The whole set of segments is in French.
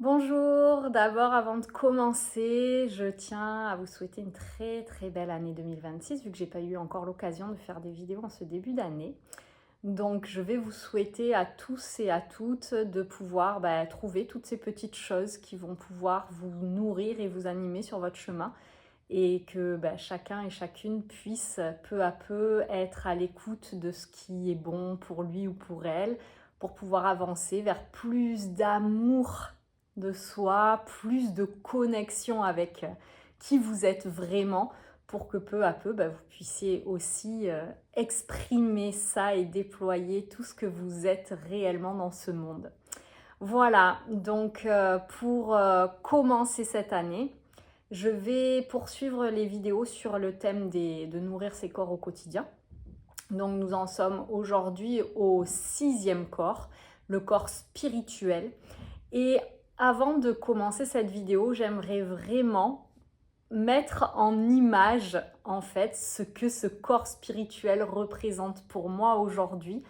Bonjour, d'abord avant de commencer, je tiens à vous souhaiter une très belle année 2026 vu que j'ai pas eu encore l'occasion de faire des vidéos en ce début d'année. Donc je vais vous souhaiter à tous et à toutes de pouvoir trouver toutes ces petites choses qui vont pouvoir vous nourrir et vous animer sur votre chemin et que chacun et chacune puisse peu à peu être à l'écoute de ce qui est bon pour lui ou pour elle pour pouvoir avancer vers plus d'amour de soi, plus de connexion avec qui vous êtes vraiment pour que peu à peu vous puissiez aussi exprimer ça et déployer tout ce que vous êtes réellement dans ce monde. Voilà, donc pour commencer cette année, je vais poursuivre les vidéos sur le thème de nourrir ses corps au quotidien. Donc nous en sommes aujourd'hui au 6e corps, le corps spirituel. Et avant de commencer cette vidéo, j'aimerais vraiment mettre en image en fait ce que ce corps spirituel représente pour moi aujourd'hui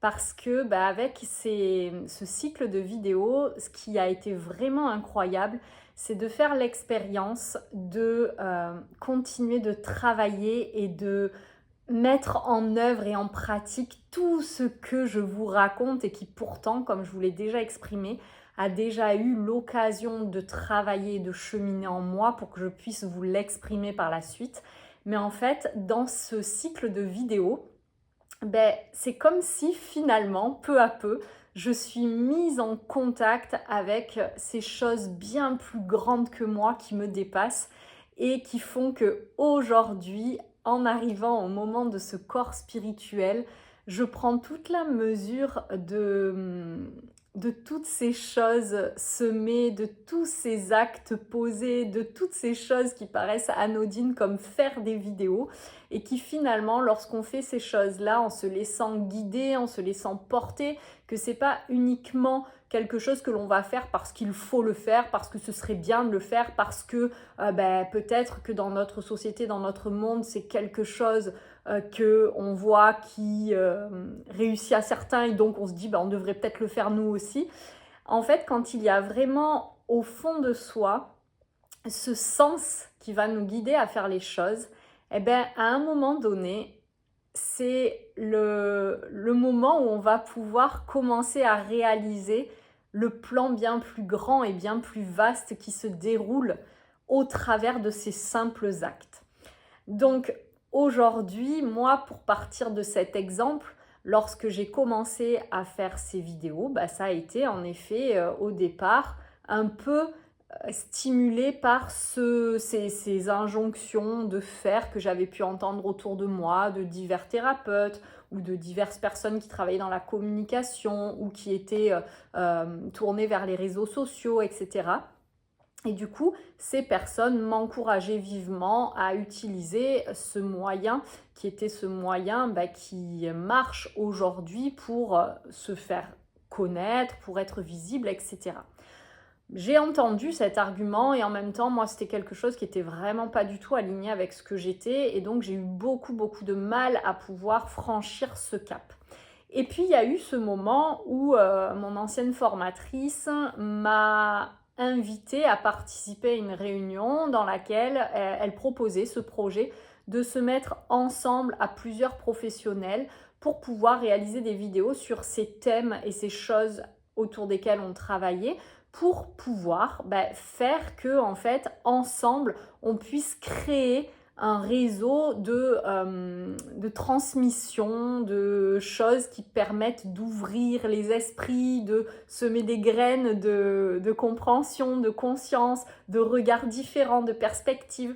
parce que avec ce cycle de vidéos, ce qui a été vraiment incroyable, c'est de faire l'expérience de continuer de travailler et de mettre en œuvre et en pratique tout ce que je vous raconte et qui pourtant, comme je vous l'ai déjà exprimé, a déjà eu l'occasion de travailler et de cheminer en moi pour que je puisse vous l'exprimer par la suite. Mais en fait, dans ce cycle de vidéos, c'est comme si finalement, peu à peu, je suis mise en contact avec ces choses bien plus grandes que moi qui me dépassent et qui font que aujourd'hui, en arrivant au moment de ce corps spirituel, je prends toute la mesure de toutes ces choses semées, de tous ces actes posés, de toutes ces choses qui paraissent anodines comme faire des vidéos et qui finalement, lorsqu'on fait ces choses-là en se laissant guider, en se laissant porter, que c'est pas uniquement quelque chose que l'on va faire parce qu'il faut le faire, parce que ce serait bien de le faire, parce que peut-être que dans notre société, dans notre monde, c'est quelque chose que on voit qui réussit à certains et donc on se dit on devrait peut-être le faire nous aussi. En fait, quand il y a vraiment au fond de soi ce sens qui va nous guider à faire les choses, à un moment donné, c'est le moment où on va pouvoir commencer à réaliser le plan bien plus grand et bien plus vaste qui se déroule au travers de ces simples actes. Donc aujourd'hui, moi, pour partir de cet exemple, lorsque j'ai commencé à faire ces vidéos, ça a été en effet au départ un peu stimulée par ces injonctions de faire que j'avais pu entendre autour de moi, de divers thérapeutes ou de diverses personnes qui travaillaient dans la communication ou qui étaient tournées vers les réseaux sociaux, etc. Et du coup, ces personnes m'encourageaient vivement à utiliser ce moyen qui était ce moyen qui marche aujourd'hui pour se faire connaître, pour être visible, etc. J'ai entendu cet argument et en même temps, moi, c'était quelque chose qui était vraiment pas du tout aligné avec ce que j'étais et donc j'ai eu beaucoup de mal à pouvoir franchir ce cap. Et puis, il y a eu ce moment où mon ancienne formatrice m'a invitée à participer à une réunion dans laquelle elle proposait ce projet de se mettre ensemble à plusieurs professionnels pour pouvoir réaliser des vidéos sur ces thèmes et ces choses autour desquelles on travaillait pour pouvoir faire que en fait ensemble on puisse créer un réseau de transmission, de choses qui permettent d'ouvrir les esprits, de semer des graines de compréhension, de conscience, de regards différents, de perspectives.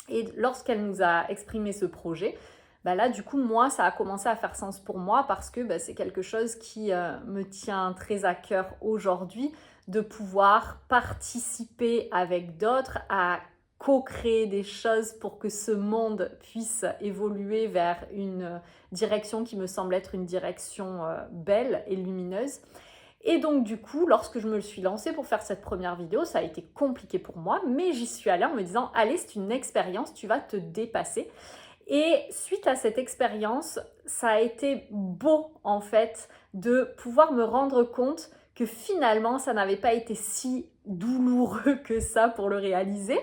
Et lorsqu'elle nous a exprimé ce projet, là du coup moi ça a commencé à faire sens pour moi parce que c'est quelque chose qui me tient très à cœur aujourd'hui de pouvoir participer avec d'autres à co-créer des choses pour que ce monde puisse évoluer vers une direction qui me semble être une direction belle et lumineuse. Et donc du coup, lorsque je me suis lancée pour faire cette première vidéo, ça a été compliqué pour moi, mais j'y suis allée en me disant « Allez, c'est une expérience, tu vas te dépasser ». Et suite à cette expérience, ça a été beau en fait de pouvoir me rendre compte que finalement ça n'avait pas été si douloureux que ça pour le réaliser,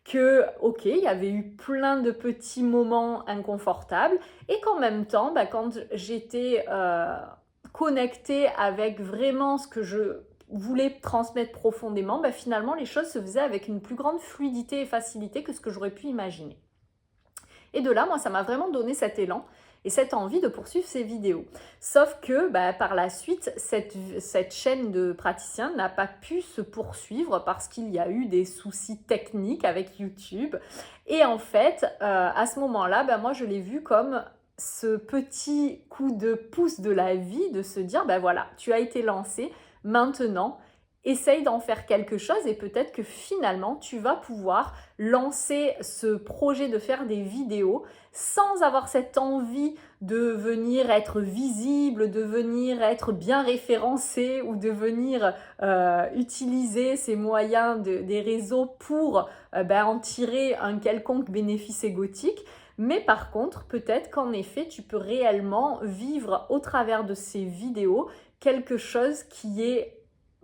que ok, il y avait eu plein de petits moments inconfortables et qu'en même temps, quand j'étais connectée avec vraiment ce que je voulais transmettre profondément, finalement les choses se faisaient avec une plus grande fluidité et facilité que ce que j'aurais pu imaginer. Et de là, moi, ça m'a vraiment donné cet élan et cette envie de poursuivre ces vidéos. Sauf que par la suite, cette chaîne de praticiens n'a pas pu se poursuivre parce qu'il y a eu des soucis techniques avec YouTube. Et en fait, à ce moment-là, moi, je l'ai vu comme ce petit coup de pouce de la vie, de se dire, voilà, tu as été lancé, maintenant, essaye d'en faire quelque chose et peut-être que finalement, tu vas pouvoir lancer ce projet de faire des vidéos sans avoir cette envie de venir être visible, de venir être bien référencé ou de venir utiliser ces moyens des réseaux pour en tirer un quelconque bénéfice égotique. Mais par contre, peut-être qu'en effet, tu peux réellement vivre au travers de ces vidéos quelque chose qui est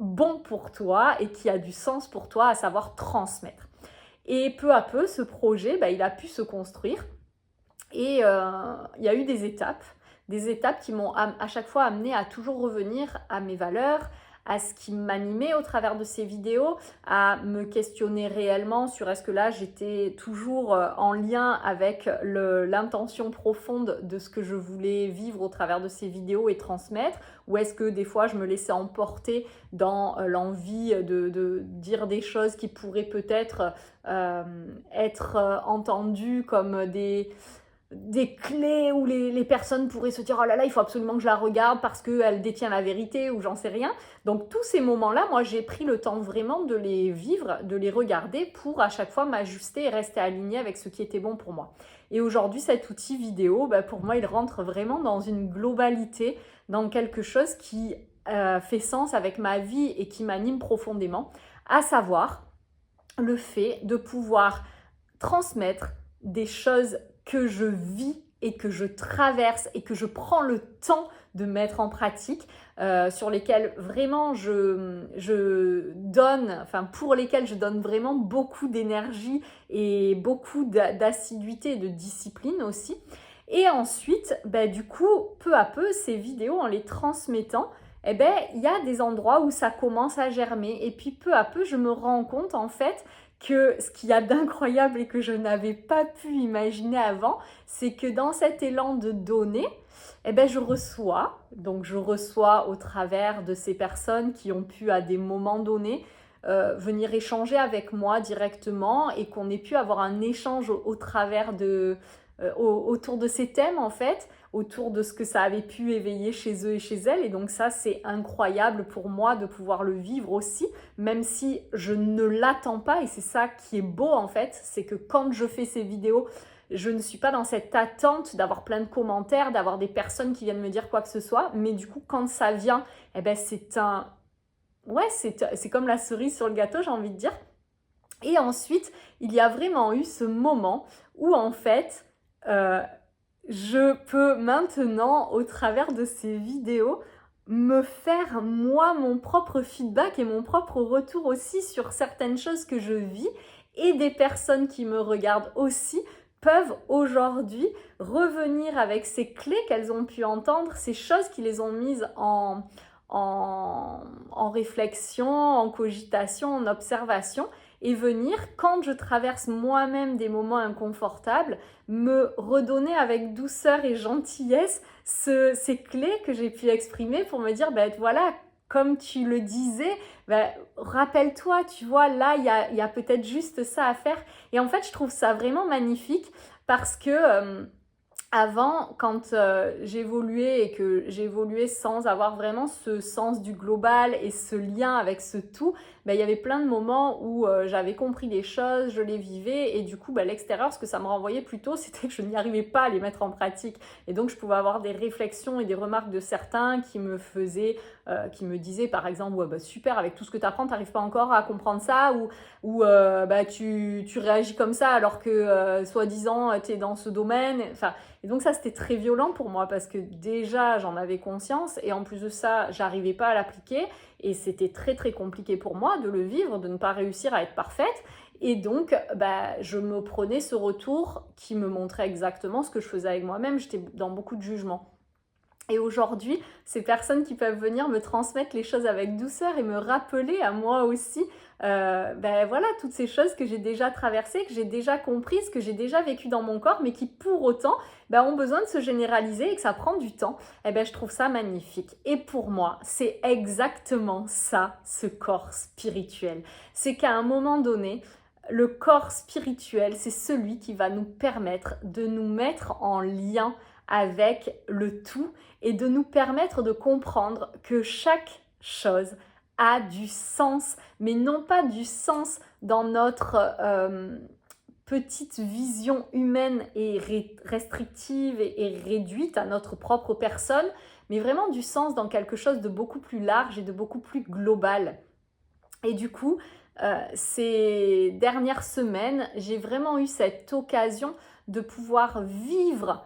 bon pour toi et qui a du sens pour toi, à savoir transmettre. Et peu à peu, ce projet, il a pu se construire et il y a eu des étapes qui m'ont à chaque fois amené à toujours revenir à mes valeurs, à ce qui m'animait au travers de ces vidéos, à me questionner réellement sur est-ce que là j'étais toujours en lien avec l'intention profonde de ce que je voulais vivre au travers de ces vidéos et transmettre, ou est-ce que des fois je me laissais emporter dans l'envie de dire des choses qui pourraient peut-être être entendues comme des clés où les personnes pourraient se dire « Oh là là, il faut absolument que je la regarde parce qu'elle détient la vérité » ou j'en sais rien. Donc tous ces moments-là, moi j'ai pris le temps vraiment de les vivre, de les regarder pour à chaque fois m'ajuster et rester alignée avec ce qui était bon pour moi. Et aujourd'hui, cet outil vidéo, pour moi, il rentre vraiment dans une globalité, dans quelque chose qui fait sens avec ma vie et qui m'anime profondément, à savoir le fait de pouvoir transmettre des choses que je vis et que je traverse et que je prends le temps de mettre en pratique, sur lesquelles vraiment je donne, pour lesquelles je donne vraiment beaucoup d'énergie et beaucoup d'assiduité et de discipline aussi. Et ensuite, du coup, peu à peu, ces vidéos, en les transmettant, il y a des endroits où ça commence à germer. Et puis peu à peu, je me rends compte en fait que ce qu'il y a d'incroyable et que je n'avais pas pu imaginer avant, c'est que dans cet élan de donner, je reçois. Donc je reçois au travers de ces personnes qui ont pu à des moments donnés venir échanger avec moi directement et qu'on ait pu avoir un échange au travers autour de ces thèmes en fait, autour de ce que ça avait pu éveiller chez eux et chez elles. Et donc ça, c'est incroyable pour moi de pouvoir le vivre aussi, même si je ne l'attends pas. Et c'est ça qui est beau en fait, c'est que quand je fais ces vidéos, je ne suis pas dans cette attente d'avoir plein de commentaires, d'avoir des personnes qui viennent me dire quoi que ce soit. Mais du coup, quand ça vient, c'est comme la cerise sur le gâteau, j'ai envie de dire. Et ensuite, il y a vraiment eu ce moment où en fait, je peux maintenant, au travers de ces vidéos, me faire moi mon propre feedback et mon propre retour aussi sur certaines choses que je vis, et des personnes qui me regardent aussi peuvent aujourd'hui revenir avec ces clés qu'elles ont pu entendre, ces choses qui les ont mises en réflexion, en cogitation, en observation, et venir, quand je traverse moi-même des moments inconfortables, me redonner avec douceur et gentillesse ces clés que j'ai pu exprimer pour me dire, voilà, comme tu le disais, rappelle-toi, tu vois, là, il y a peut-être juste ça à faire. Et en fait, je trouve ça vraiment magnifique parce que avant, quand j'évoluais et que j'évoluais sans avoir vraiment ce sens du global et ce lien avec ce tout, il y avait plein de moments où j'avais compris les choses, je les vivais, et du coup, l'extérieur, ce que ça me renvoyait plutôt, c'était que je n'y arrivais pas à les mettre en pratique. Et donc, je pouvais avoir des réflexions et des remarques de certains qui me qui me disaient par exemple, ouais, super, avec tout ce que tu apprends, tu n'arrives pas encore à comprendre ça, ou tu réagis comme ça alors que soi-disant, tu es dans ce domaine. Et donc ça, c'était très violent pour moi parce que déjà, j'en avais conscience et en plus de ça, j'arrivais pas à l'appliquer et c'était très très compliqué pour moi de le vivre, de ne pas réussir à être parfaite. Et donc, je me prenais ce retour qui me montrait exactement ce que je faisais avec moi-même. J'étais dans beaucoup de jugement. Et aujourd'hui, ces personnes qui peuvent venir me transmettre les choses avec douceur et me rappeler à moi aussi, voilà, toutes ces choses que j'ai déjà traversées, que j'ai déjà comprises, que j'ai déjà vécues dans mon corps, mais qui pour autant ont besoin de se généraliser et que ça prend du temps. Je trouve ça magnifique. Et pour moi, c'est exactement ça, ce corps spirituel. C'est qu'à un moment donné, le corps spirituel, c'est celui qui va nous permettre de nous mettre en lien avec le tout et de nous permettre de comprendre que chaque chose a du sens, mais non pas du sens dans notre petite vision humaine et restrictive et réduite à notre propre personne, mais vraiment du sens dans quelque chose de beaucoup plus large et de beaucoup plus global. Et du coup, ces dernières semaines, j'ai vraiment eu cette occasion de pouvoir vivre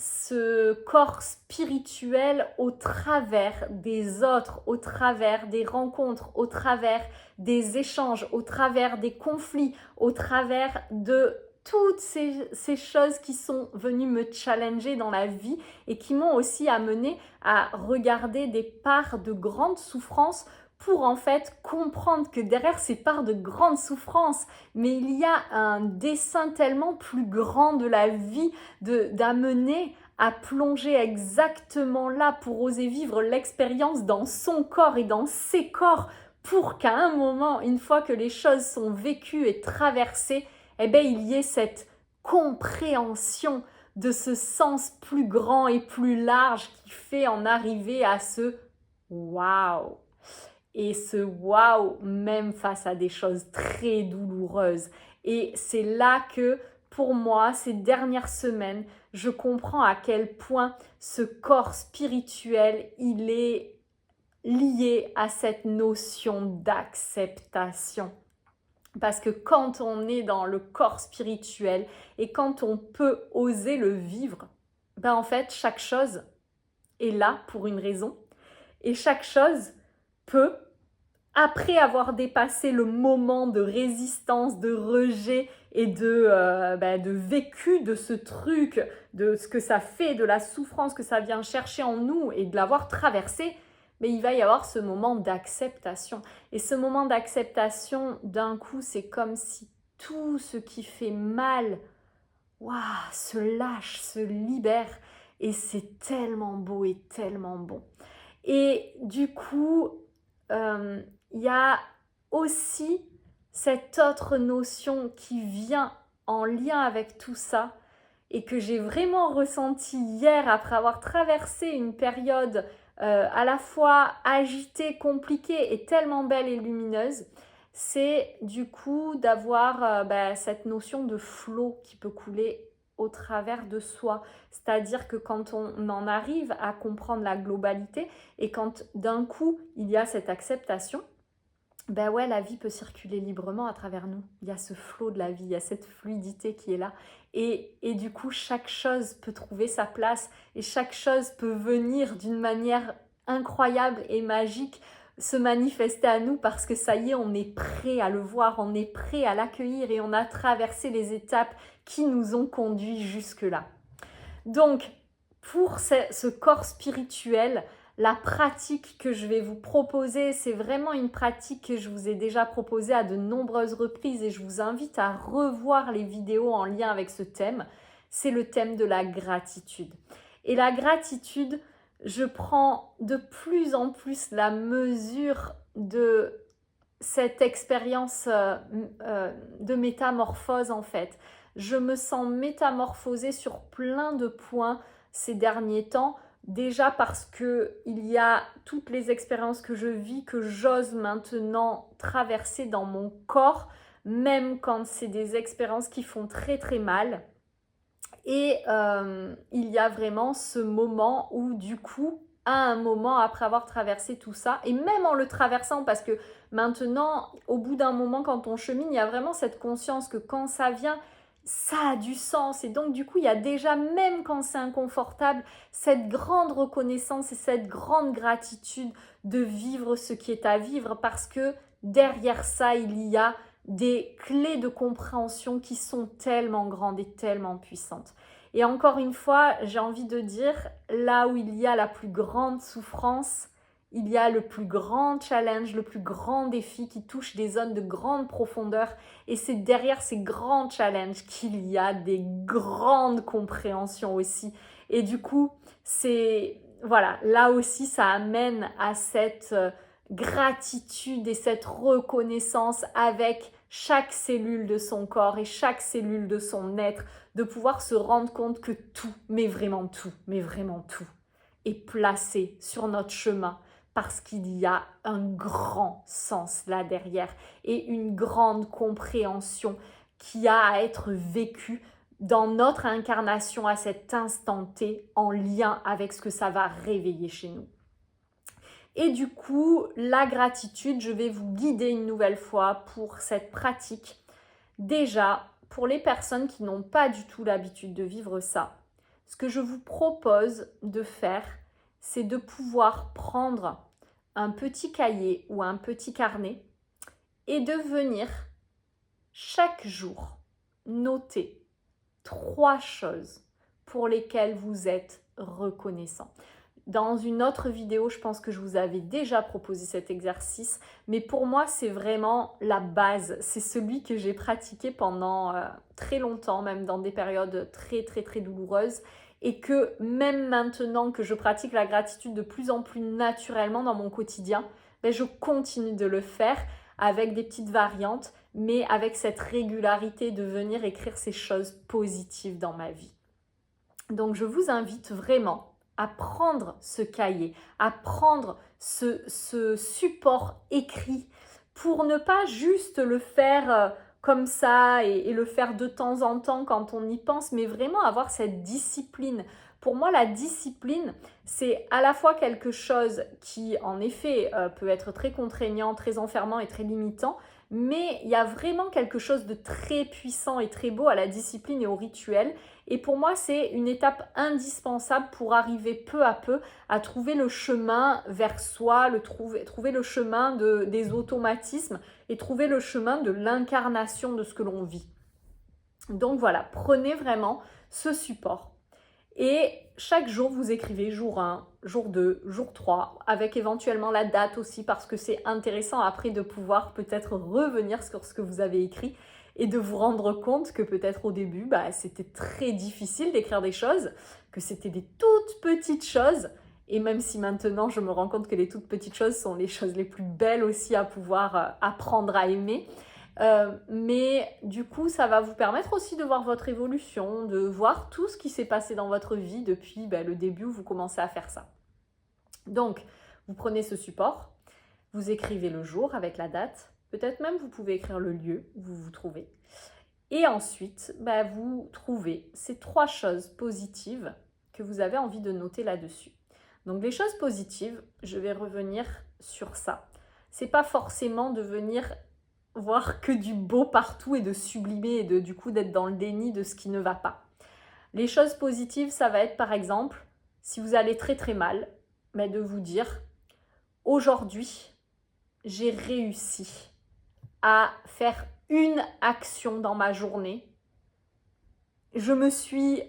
ce corps spirituel au travers des autres, au travers des rencontres, au travers des échanges, au travers des conflits, au travers de toutes ces choses qui sont venues me challenger dans la vie et qui m'ont aussi amené à regarder des parts de grande souffrance pour en fait comprendre que derrière ces parts de grande souffrance, mais il y a un dessein tellement plus grand de la vie, d'amener à plonger exactement là pour oser vivre l'expérience dans son corps et dans ses corps pour qu'à un moment, une fois que les choses sont vécues et traversées, il y ait cette compréhension de ce sens plus grand et plus large qui fait en arriver à ce waouh. Et ce waouh, même face à des choses très douloureuses. Et c'est là que, pour moi, ces dernières semaines, je comprends à quel point ce corps spirituel, il est lié à cette notion d'acceptation. Parce que quand on est dans le corps spirituel et quand on peut oser le vivre, en fait, chaque chose est là pour une raison. Et chaque chose peut, après avoir dépassé le moment de résistance, de rejet et de vécu de ce truc, de ce que ça fait, de la souffrance que ça vient chercher en nous et de l'avoir traversé, mais il va y avoir ce moment d'acceptation. Et ce moment d'acceptation, d'un coup, c'est comme si tout ce qui fait mal, se lâche, se libère. Et c'est tellement beau et tellement bon. Et du coup, il y a aussi cette autre notion qui vient en lien avec tout ça et que j'ai vraiment ressenti hier après avoir traversé une période à la fois agitée, compliquée et tellement belle et lumineuse. C'est du coup d'avoir cette notion de flow qui peut couler au travers de soi. C'est-à-dire que quand on en arrive à comprendre la globalité et quand d'un coup il y a cette acceptation, la vie peut circuler librement à travers nous. Il y a ce flot de la vie, il y a cette fluidité qui est là. Et du coup, chaque chose peut trouver sa place et chaque chose peut venir d'une manière incroyable et magique se manifester à nous parce que ça y est, on est prêt à le voir, on est prêt à l'accueillir et on a traversé les étapes qui nous ont conduits jusque-là. Donc, pour ce corps spirituel, la pratique que je vais vous proposer, c'est vraiment une pratique que je vous ai déjà proposée à de nombreuses reprises et je vous invite à revoir les vidéos en lien avec ce thème. C'est le thème de la gratitude. Et la gratitude, je prends de plus en plus la mesure de cette expérience de métamorphose en fait. Je me sens métamorphosée sur plein de points ces derniers temps. Déjà parce qu'il y a toutes les expériences que je vis, que j'ose maintenant traverser dans mon corps, même quand c'est des expériences qui font très très mal. Et il y a vraiment ce moment où du coup, à un moment après avoir traversé tout ça, et même en le traversant, parce que maintenant, au bout d'un moment, quand on chemine, il y a vraiment cette conscience que quand ça vient, ça a du sens. Et donc, du coup, il y a déjà, même quand c'est inconfortable, cette grande reconnaissance et cette grande gratitude de vivre ce qui est à vivre, parce que derrière ça, il y a des clés de compréhension qui sont tellement grandes et tellement puissantes. Et encore une fois, j'ai envie de dire, là où il y a la plus grande souffrance, il y a le plus grand challenge, le plus grand défi qui touche des zones de grande profondeur. Et c'est derrière ces grands challenges qu'il y a des grandes compréhensions aussi. Et du coup, voilà, là aussi, ça amène à cette gratitude et cette reconnaissance avec chaque cellule de son corps et chaque cellule de son être, de pouvoir se rendre compte que tout, mais vraiment tout, est placé sur notre chemin parce qu'il y a un grand sens là derrière et une grande compréhension qui a à être vécue dans notre incarnation à cet instant T en lien avec ce que ça va réveiller chez nous. Et du coup, la gratitude, je vais vous guider une nouvelle fois pour cette pratique. Déjà, pour les personnes qui n'ont pas du tout l'habitude de vivre ça, ce que je vous propose de faire, c'est de pouvoir prendre un petit cahier ou un petit carnet et de venir chaque jour noter 3 choses pour lesquelles vous êtes reconnaissant. Dans une autre vidéo, je pense que je vous avais déjà proposé cet exercice, mais pour moi, c'est vraiment la base. C'est celui que j'ai pratiqué pendant très longtemps, même dans des périodes très, très, très douloureuses, et que même maintenant que je pratique la gratitude de plus en plus naturellement dans mon quotidien, ben, je continue de le faire avec des petites variantes, mais avec cette régularité de venir écrire ces choses positives dans ma vie. Donc, je vous invite vraiment à prendre ce cahier, à prendre ce support écrit pour ne pas juste le faire comme ça et le faire de temps en temps quand on y pense, mais vraiment avoir cette discipline. Pour moi, la discipline, c'est à la fois quelque chose qui, en effet, peut être très contraignant, très enfermant et très limitant, mais il y a vraiment quelque chose de très puissant et très beau à la discipline et au rituel. Et pour moi, c'est une étape indispensable pour arriver peu à peu à trouver le chemin vers soi, trouver le chemin des automatismes et trouver le chemin de l'incarnation de ce que l'on vit. Donc voilà, prenez vraiment ce support. Et chaque jour, vous écrivez jour 1, jour 2, jour 3, avec éventuellement la date aussi, parce que c'est intéressant après de pouvoir peut-être revenir sur ce que vous avez écrit et de vous rendre compte que peut-être au début, c'était très difficile d'écrire des choses, que c'était des toutes petites choses. Et même si maintenant, je me rends compte que les toutes petites choses sont les choses les plus belles aussi à pouvoir apprendre à aimer. Mais du coup, ça va vous permettre aussi de voir votre évolution, de voir tout ce qui s'est passé dans votre vie depuis le début où vous commencez à faire ça. Donc, vous prenez ce support, vous écrivez le jour avec la date, peut-être même vous pouvez écrire le lieu où vous vous trouvez. Et ensuite, vous trouvez ces 3 choses positives que vous avez envie de noter là-dessus. Donc, les choses positives, je vais revenir sur ça. C'est pas forcément de venir voir que du beau partout et de sublimer et du coup d'être dans le déni de ce qui ne va pas. Les choses positives, ça va être par exemple, si vous allez très très mal, de vous dire aujourd'hui, j'ai réussi à faire une action dans ma journée. Je me suis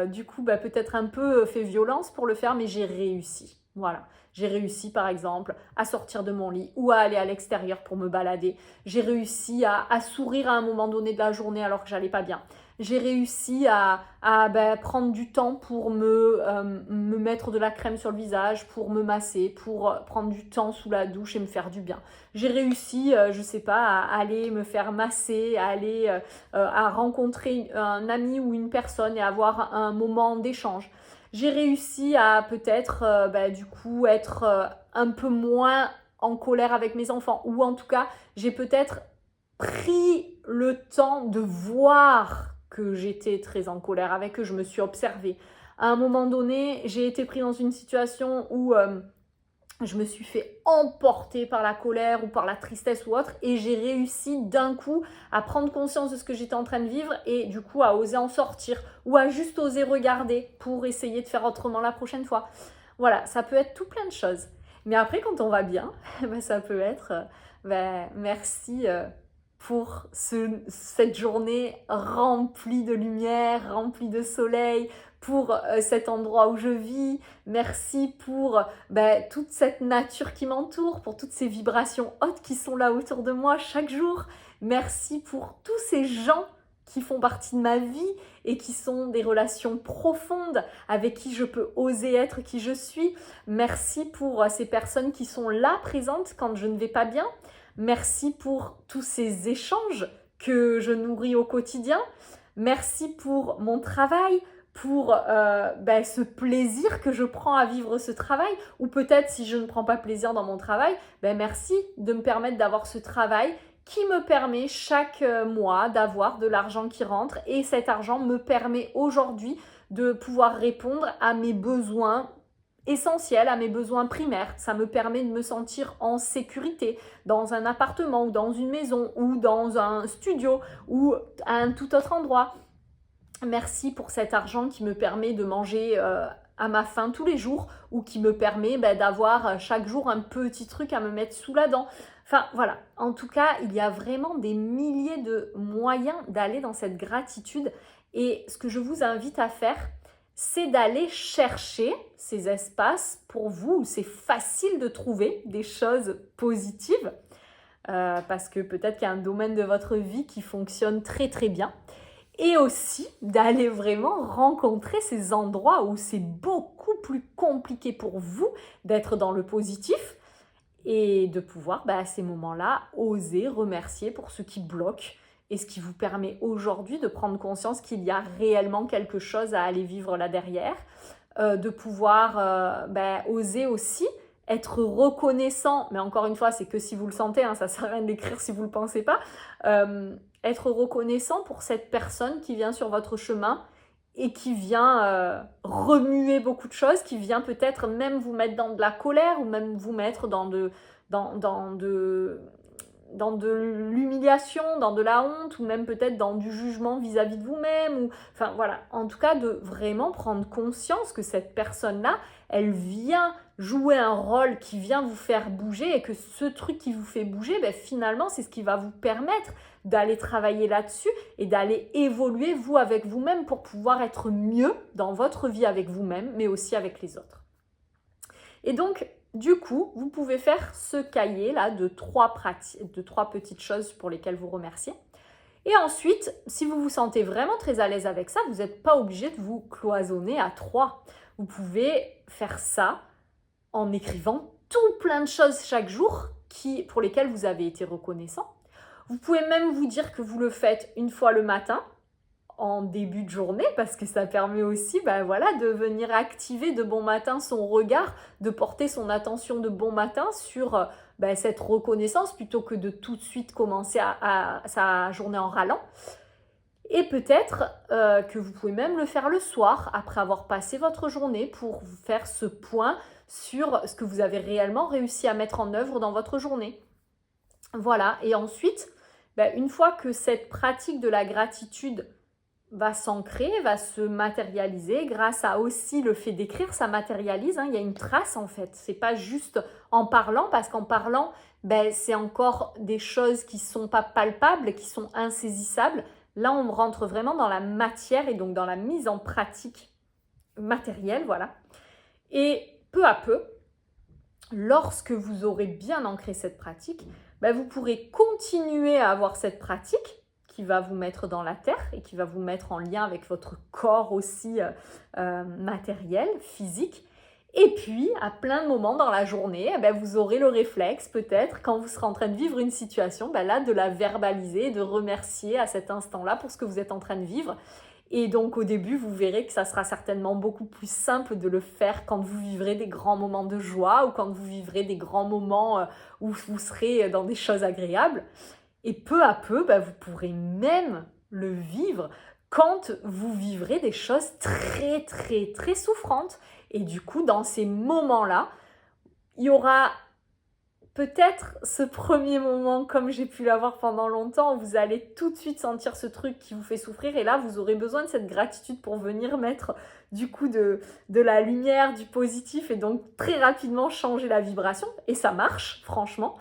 du coup peut-être un peu fait violence pour le faire, mais j'ai réussi. Voilà. J'ai réussi par exemple à sortir de mon lit ou à aller à l'extérieur pour me balader. J'ai réussi à sourire à un moment donné de la journée alors que j'allais pas bien. J'ai réussi à prendre du temps pour me mettre de la crème sur le visage, pour me masser, pour prendre du temps sous la douche et me faire du bien. J'ai réussi, je sais pas, à aller me faire masser, à rencontrer un ami ou une personne et avoir un moment d'échange. J'ai réussi à peut-être du coup être un peu moins en colère avec mes enfants, ou en tout cas j'ai peut-être pris le temps de voir que j'étais très en colère avec eux, je me suis observée. À un moment donné, j'ai été prise dans une situation où je me suis fait emporter par la colère ou par la tristesse ou autre, et j'ai réussi d'un coup à prendre conscience de ce que j'étais en train de vivre et du coup à oser en sortir ou à juste oser regarder pour essayer de faire autrement la prochaine fois. Voilà, ça peut être tout plein de choses. Mais après, quand on va bien, ça peut être merci pour cette journée remplie de lumière, remplie de soleil, pour cet endroit où je vis. Merci pour toute cette nature qui m'entoure, pour toutes ces vibrations hautes qui sont là autour de moi chaque jour. Merci pour tous ces gens qui font partie de ma vie et qui sont des relations profondes avec qui je peux oser être qui je suis. Merci pour ces personnes qui sont là présentes quand je ne vais pas bien. Merci pour tous ces échanges que je nourris au quotidien. Merci pour mon travail, pour ce plaisir que je prends à vivre ce travail. Ou peut-être si je ne prends pas plaisir dans mon travail, merci de me permettre d'avoir ce travail qui me permet chaque mois d'avoir de l'argent qui rentre. Et cet argent me permet aujourd'hui de pouvoir répondre à mes besoins essentiels, à mes besoins primaires. Ça me permet de me sentir en sécurité dans un appartement ou dans une maison ou dans un studio ou à un tout autre endroit. Merci pour cet argent qui me permet de manger à ma faim tous les jours ou qui me permet d'avoir chaque jour un petit truc à me mettre sous la dent. Enfin voilà, en tout cas, il y a vraiment des milliers de moyens d'aller dans cette gratitude. Et ce que je vous invite à faire, c'est d'aller chercher ces espaces pour vous où c'est facile de trouver des choses positives. Parce que peut-être qu'il y a un domaine de votre vie qui fonctionne très très bien. Et aussi d'aller vraiment rencontrer ces endroits où c'est beaucoup plus compliqué pour vous d'être dans le positif et de pouvoir, à ces moments-là, oser remercier pour ce qui bloque et ce qui vous permet aujourd'hui de prendre conscience qu'il y a réellement quelque chose à aller vivre là derrière, de pouvoir oser aussi être reconnaissant, mais encore une fois, c'est que si vous le sentez, ça sert à rien de l'écrire si vous ne le pensez pas, être reconnaissant pour cette personne qui vient sur votre chemin et qui vient remuer beaucoup de choses, qui vient peut-être même vous mettre dans de la colère ou même vous mettre dans de l'humiliation, dans de la honte ou même peut-être dans du jugement vis-à-vis de vous-même. Enfin voilà, en tout cas de vraiment prendre conscience que cette personne-là, elle vient jouer un rôle qui vient vous faire bouger et que ce truc qui vous fait bouger, finalement, c'est ce qui va vous permettre d'aller travailler là-dessus et d'aller évoluer vous avec vous-même pour pouvoir être mieux dans votre vie avec vous-même, mais aussi avec les autres. Et donc, du coup, vous pouvez faire ce cahier-là de 3 petites choses pour lesquelles vous remerciez. Et ensuite, si vous vous sentez vraiment très à l'aise avec ça, vous n'êtes pas obligé de vous cloisonner à 3. Vous pouvez faire ça en écrivant tout plein de choses chaque jour pour lesquelles vous avez été reconnaissant. Vous pouvez même vous dire que vous le faites une fois le matin, en début de journée, parce que ça permet aussi de venir activer de bon matin son regard, de porter son attention de bon matin sur cette reconnaissance plutôt que de tout de suite commencer sa journée en râlant. Et peut-être que vous pouvez même le faire le soir, après avoir passé votre journée, pour faire ce point sur ce que vous avez réellement réussi à mettre en œuvre dans votre journée. Voilà, et ensuite, une fois que cette pratique de la gratitude va s'ancrer, va se matérialiser grâce à aussi le fait d'écrire, ça matérialise, il y a une trace en fait. C'est pas juste en parlant, parce qu'en parlant, c'est encore des choses qui sont pas palpables, qui sont insaisissables. Là, on rentre vraiment dans la matière et donc dans la mise en pratique matérielle, voilà. Et peu à peu, lorsque vous aurez bien ancré cette pratique, vous pourrez continuer à avoir cette pratique qui va vous mettre dans la terre et qui va vous mettre en lien avec votre corps aussi matériel, physique. Et puis, à plein de moments dans la journée, vous aurez le réflexe, peut-être, quand vous serez en train de vivre une situation, là, de la verbaliser, de remercier à cet instant-là pour ce que vous êtes en train de vivre. Et donc, au début, vous verrez que ça sera certainement beaucoup plus simple de le faire quand vous vivrez des grands moments de joie ou quand vous vivrez des grands moments où vous serez dans des choses agréables. Et peu à peu, vous pourrez même le vivre quand vous vivrez des choses très, très, très souffrantes. Et du coup, dans ces moments-là, il y aura peut-être ce premier moment, comme j'ai pu l'avoir pendant longtemps, où vous allez tout de suite sentir ce truc qui vous fait souffrir. Et là, vous aurez besoin de cette gratitude pour venir mettre du coup de la lumière, du positif et donc très rapidement changer la vibration. Et ça marche, franchement.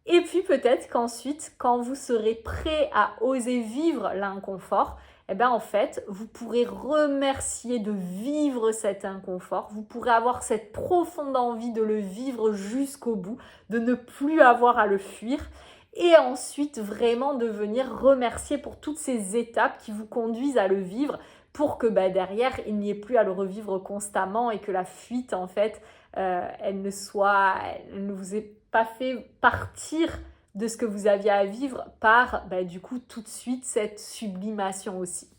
Et puis peut-être qu'ensuite, quand vous serez prêt à oser vivre l'inconfort, eh bien en fait, vous pourrez remercier de vivre cet inconfort. Vous pourrez avoir cette profonde envie de le vivre jusqu'au bout, de ne plus avoir à le fuir. Et ensuite, vraiment de venir remercier pour toutes ces étapes qui vous conduisent à le vivre pour que derrière, il n'y ait plus à le revivre constamment et que la fuite, en fait, elle ne vous ait pas fait partir de ce que vous aviez à vivre par du coup tout de suite cette sublimation aussi.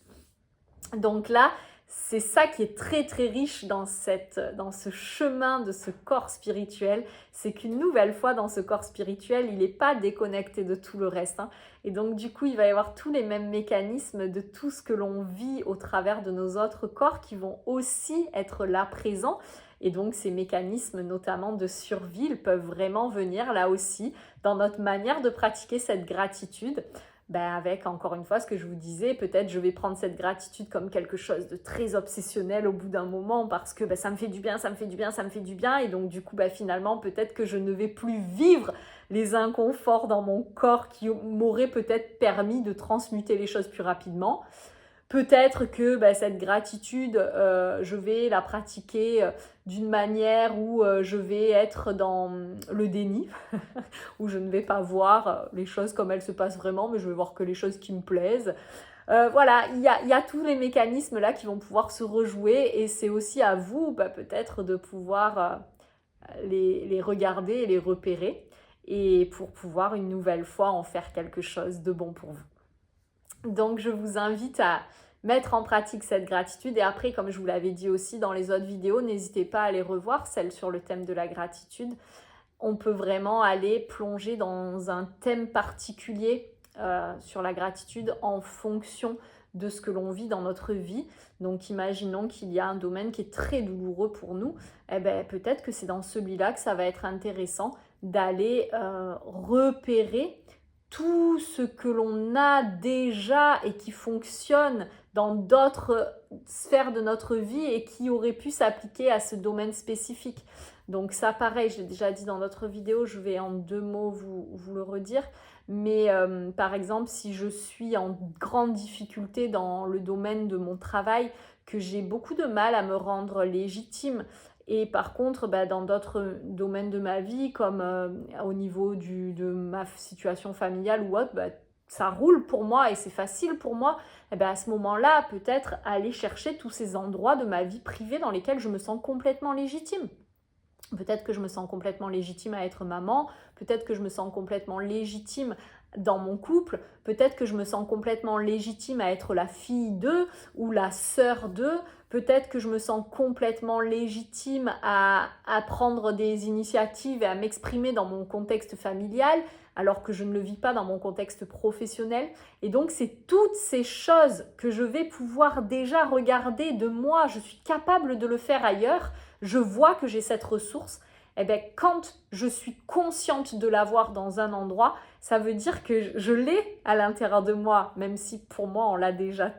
Donc là, c'est ça qui est très très riche dans ce chemin de ce corps spirituel, c'est qu'une nouvelle fois dans ce corps spirituel, il n'est pas déconnecté de tout le reste. Et donc du coup, il va y avoir tous les mêmes mécanismes de tout ce que l'on vit au travers de nos autres corps qui vont aussi être là présents. Et donc ces mécanismes notamment de survie, ils peuvent vraiment venir là aussi dans notre manière de pratiquer cette gratitude. Avec encore une fois ce que je vous disais, peut-être je vais prendre cette gratitude comme quelque chose de très obsessionnel au bout d'un moment parce que ça me fait du bien, ça me fait du bien, ça me fait du bien et donc du coup finalement peut-être que je ne vais plus vivre les inconforts dans mon corps qui m'auraient peut-être permis de transmuter les choses plus rapidement. Peut-être que cette gratitude, je vais la pratiquer d'une manière où je vais être dans le déni, où je ne vais pas voir les choses comme elles se passent vraiment, mais je vais voir que les choses qui me plaisent. Voilà, il y a tous les mécanismes là qui vont pouvoir se rejouer et c'est aussi à vous peut-être de pouvoir les regarder et les repérer et pour pouvoir une nouvelle fois en faire quelque chose de bon pour vous. Donc je vous invite à mettre en pratique cette gratitude et après, comme je vous l'avais dit aussi dans les autres vidéos, n'hésitez pas à les revoir, celles sur le thème de la gratitude. On peut vraiment aller plonger dans un thème particulier sur la gratitude en fonction de ce que l'on vit dans notre vie. Donc imaginons qu'il y a un domaine qui est très douloureux pour nous, peut-être que c'est dans celui-là que ça va être intéressant d'aller repérer tout ce que l'on a déjà et qui fonctionne dans d'autres sphères de notre vie et qui aurait pu s'appliquer à ce domaine spécifique. Donc ça, pareil, je l'ai déjà dit dans d'autres vidéos, je vais en 2 mots vous le redire. Mais par exemple, si je suis en grande difficulté dans le domaine de mon travail, que j'ai beaucoup de mal à me rendre légitime, et par contre, dans d'autres domaines de ma vie, comme au niveau de ma situation familiale ou autre, ça roule pour moi et c'est facile pour moi, à ce moment-là, peut-être aller chercher tous ces endroits de ma vie privée dans lesquels je me sens complètement légitime. Peut-être que je me sens complètement légitime à être maman, peut-être que je me sens complètement légitime dans mon couple, peut-être que je me sens complètement légitime à être la fille d'eux ou la sœur d'eux, peut-être que je me sens complètement légitime à prendre des initiatives et à m'exprimer dans mon contexte familial alors que je ne le vis pas dans mon contexte professionnel. Et donc, c'est toutes ces choses que je vais pouvoir déjà regarder de moi. Je suis capable de le faire ailleurs. Je vois que j'ai cette ressource. Quand je suis consciente de l'avoir dans un endroit, ça veut dire que je l'ai à l'intérieur de moi, même si pour moi, on l'a déjà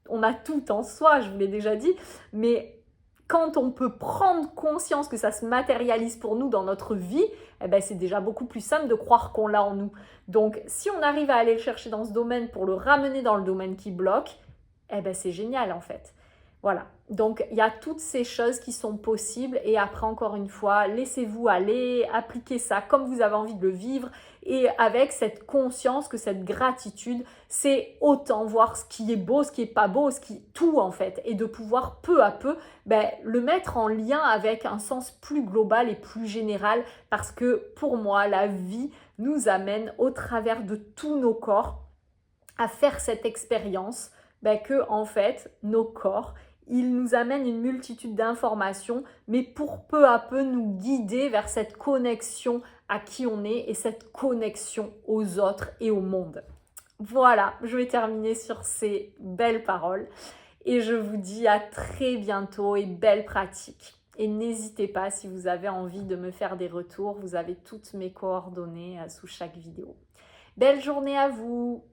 on a tout en soi, je vous l'ai déjà dit, mais quand on peut prendre conscience que ça se matérialise pour nous dans notre vie, c'est déjà beaucoup plus simple de croire qu'on l'a en nous. Donc, si on arrive à aller le chercher dans ce domaine pour le ramener dans le domaine qui bloque, c'est génial en fait. Voilà, donc il y a toutes ces choses qui sont possibles et après encore une fois, laissez-vous aller, appliquez ça comme vous avez envie de le vivre et avec cette conscience que cette gratitude, c'est autant voir ce qui est beau, ce qui est pas beau, tout en fait et de pouvoir peu à peu le mettre en lien avec un sens plus global et plus général parce que pour moi, la vie nous amène au travers de tous nos corps à faire cette expérience que en fait, nos corps, il nous amène une multitude d'informations, mais pour peu à peu nous guider vers cette connexion à qui on est et cette connexion aux autres et au monde. Voilà, je vais terminer sur ces belles paroles et je vous dis à très bientôt et belle pratique. Et n'hésitez pas si vous avez envie de me faire des retours, vous avez toutes mes coordonnées sous chaque vidéo. Belle journée à vous!